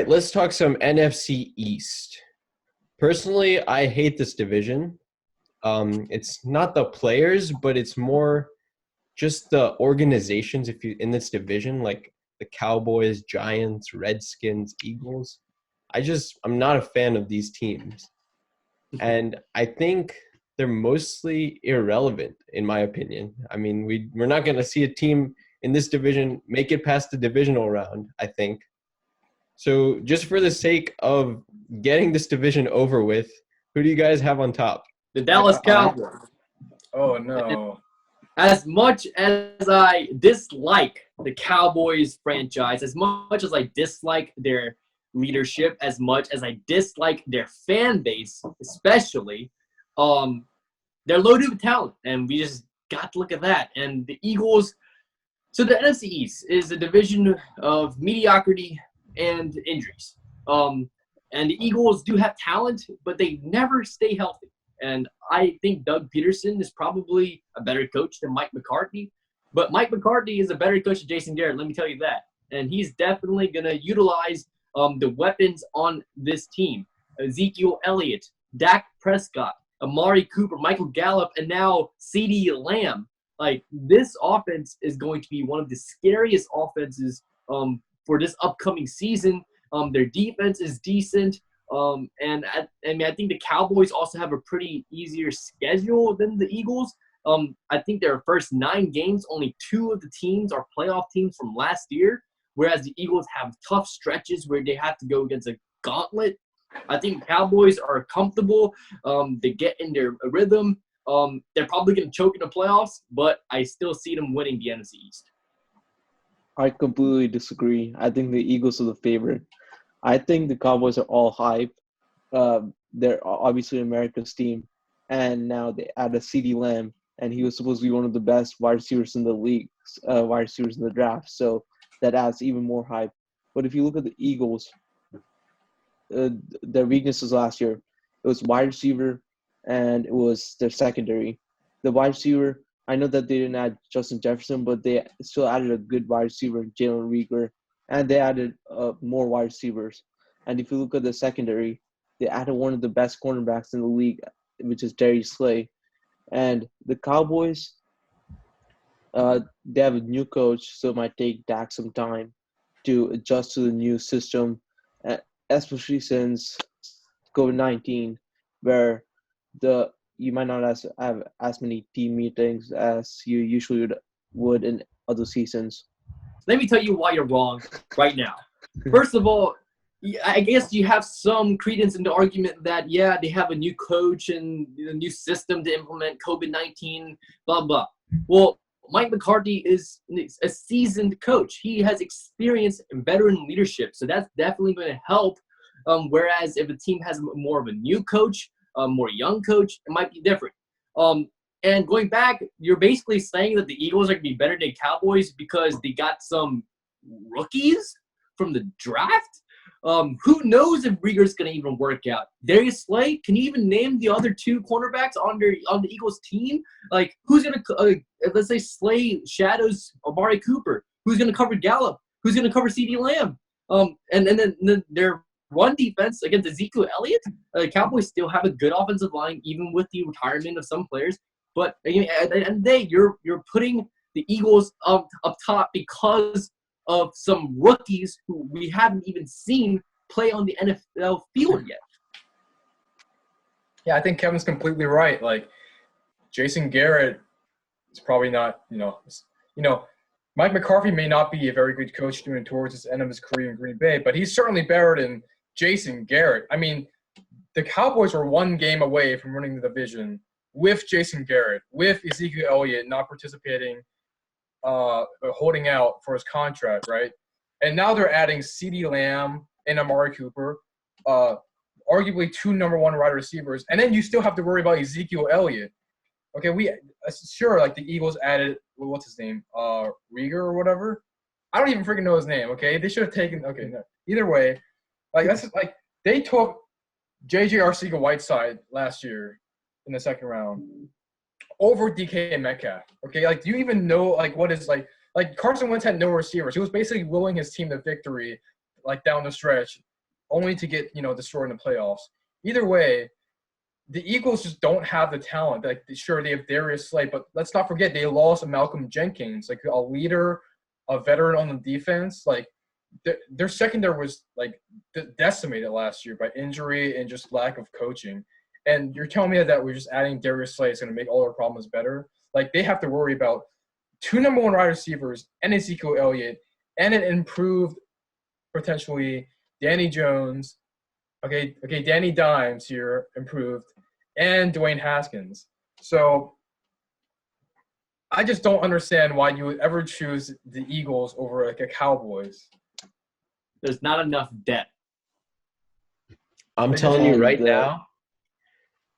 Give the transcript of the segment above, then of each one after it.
Let's talk some NFC East. Personally, I hate this division. It's not the players, but it's more just the organizations if you in this division, like the Cowboys, Giants, Redskins, Eagles. I'm not a fan of these teams. And I think they're mostly irrelevant, in my opinion. I mean, we're not going to see a team in this division make it past the divisional round, I think. So just for the sake of getting this division over with, who do you guys have on top? The Dallas Cowboys. Oh, no. As much as I dislike the Cowboys franchise, as much as I dislike their leadership, as much as I dislike their fan base, especially, they're loaded with talent, and we just got to look at that. And the Eagles, so the NFC East is a division of mediocrity and injuries. And the Eagles do have talent, but they never stay healthy. And I think Doug Peterson is probably a better coach than Mike McCarthy. But Mike McCarthy is a better coach than Jason Garrett, let me tell you that. And he's definitely going to utilize the weapons on this team. Ezekiel Elliott, Dak Prescott, Amari Cooper, Michael Gallup, and now CeeDee Lamb. Like, this offense is going to be one of the scariest offenses for this upcoming season. Their defense is decent. And I think the Cowboys also have a pretty easier schedule than the Eagles. I think their first 9 games, only 2 of the teams are playoff teams from last year, whereas the Eagles have tough stretches where they have to go against a gauntlet. I think the Cowboys are comfortable. They get in their rhythm. They're probably going to choke in the playoffs, but I still see them winning the NFC East. I completely disagree. I think the Eagles are the favorite. I think the Cowboys are all hype. They're obviously America's team. And now they added CeeDee Lamb, and he was supposed to be one of the best wide receivers in the league, wide receivers in the draft. So that adds even more hype. But if you look at the Eagles, their weaknesses last year, it was wide receiver and it was their secondary. The wide receiver, I know that they didn't add Justin Jefferson, but they still added a good wide receiver, Jalen Reagor, and they added more wide receivers. And if you look at the secondary, they added one of the best cornerbacks in the league, which is Darius Slay. And the Cowboys, they have a new coach, so it might take Dak some time to adjust to the new system, especially since COVID-19, where you might not have as many team meetings as you usually would in other seasons. Let me tell you why you're wrong right now. First of all, I guess you have some credence in the argument that, yeah, they have a new coach and a new system to implement COVID-19, blah, blah. Well, Mike McCarthy is a seasoned coach. He has experience in veteran leadership, so that's definitely going to help. Whereas if a team has more of a new coach, more young coach, it might be different. And going back, you're basically saying that the Eagles are going to be better than Cowboys because they got some rookies from the draft? Who knows if Reagor's going to even work out? Darius Slay, can you even name the other 2 cornerbacks on the Eagles team? Like, who's going to let's say Slay shadows Amari Cooper. Who's going to cover Gallup? Who's going to cover CeeDee Lamb? And then their run defense against Ezekiel Elliott. The Cowboys still have a good offensive line, even with the retirement of some players. But again, at the end of the day, you're putting the Eagles up top because of some rookies who we haven't even seen play on the NFL field yet. Yeah, I think Kevin's completely right. Like, Jason Garrett is probably not, Mike McCarthy may not be a very good coach doing towards his end of his career in Green Bay, but he's certainly better than Jason Garrett. I mean, the Cowboys were 1 game away from winning the division with Jason Garrett, with Ezekiel Elliott not participating, holding out for his contract, right? And now they're adding CeeDee Lamb and Amari Cooper, arguably 2 number 1 wide receivers, and then you still have to worry about Ezekiel Elliott. Okay, sure, like the Eagles added, what's his name, Reagor or whatever. I don't even freaking know his name. Okay, they should have taken. Okay, no. Either way, like that's like they took J.J. Arcega-Whiteside last year in the 2nd round over DK Metcalf. Okay, like do you even know like what is like Carson Wentz had no receivers. He was basically willing his team to victory like down the stretch only to get destroyed in the playoffs. Either way, the Eagles just don't have the talent. Like, sure, they have Darius Slay, but let's not forget they lost Malcolm Jenkins, like a leader, a veteran on the defense. Like, their secondary was like decimated last year by injury and just lack of coaching. And you're telling me that we're just adding Darius Slay is going to make all our problems better? Like, they have to worry about 2 number 1 wide receivers and Ezekiel Elliott and an improved, potentially, Danny Jones. Okay, Danny Dimes here, improved, and Dwayne Haskins. So I just don't understand why you would ever choose the Eagles over like a Cowboys. There's not enough depth. I'm telling you right now,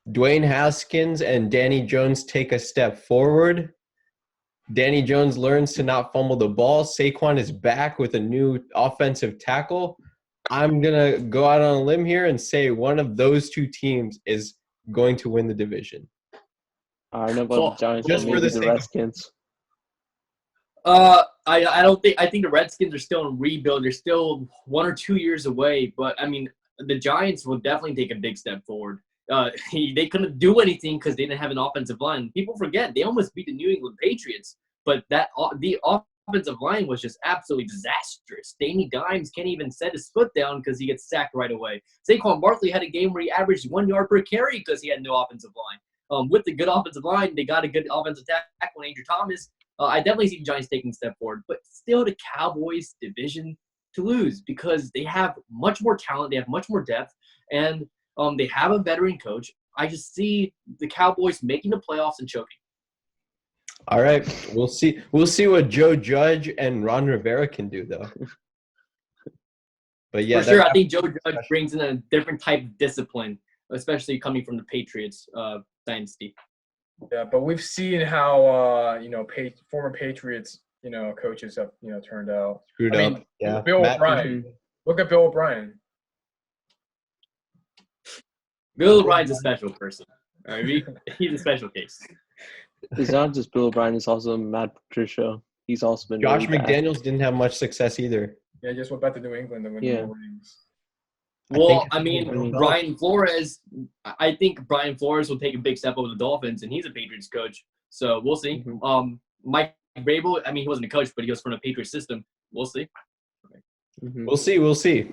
Dwayne Haskins and Danny Jones take a step forward. Danny Jones learns to not fumble the ball. Saquon is back with a new offensive tackle. I'm going to go out on a limb here and say one of those 2 teams is going to win the division. I don't know about the Giants, just but for maybe the the sake of- Redskins. I don't think. I think the Redskins are still in rebuild. They're still 1 or 2 years away. But I mean, the Giants will definitely take a big step forward. They couldn't do anything because they didn't have an offensive line. People forget they almost beat the New England Patriots, but the offensive line was just absolutely disastrous. Danny Dimes can't even set his foot down because he gets sacked right away. Saquon Barkley had a game where he averaged 1 yard per carry because he had no offensive line. With the good offensive line, they got a good offensive tackle in Andrew Thomas. I definitely see the Giants taking a step forward, but still the Cowboys division to lose because they have much more talent, they have much more depth, and they have a veteran coach. I just see the Cowboys making the playoffs and choking. All right, we'll see. We'll see what Joe Judge and Ron Rivera can do, though. But yeah, for sure, I think Joe Judge brings in a different type of discipline, especially coming from the Patriots dynasty. Yeah, but we've seen how former Patriots coaches have turned out. Screwed up. Yeah, Bill O'Brien. Look at Bill O'Brien. Bill O'Brien's a special person. All right, he's a special case. It's not just Bill O'Brien, it's also Matt Patricia. He's also been Josh really bad. McDaniels didn't have much success either. Yeah, just went back to New England and win more rings. Well, I mean, Brian Flores. I think Brian Flores will take a big step over the Dolphins, and he's a Patriots coach. So we'll see. Mm-hmm. Mike Vrabel. I mean, he wasn't a coach, but he was from a Patriots system. We'll see. Mm-hmm. We'll see.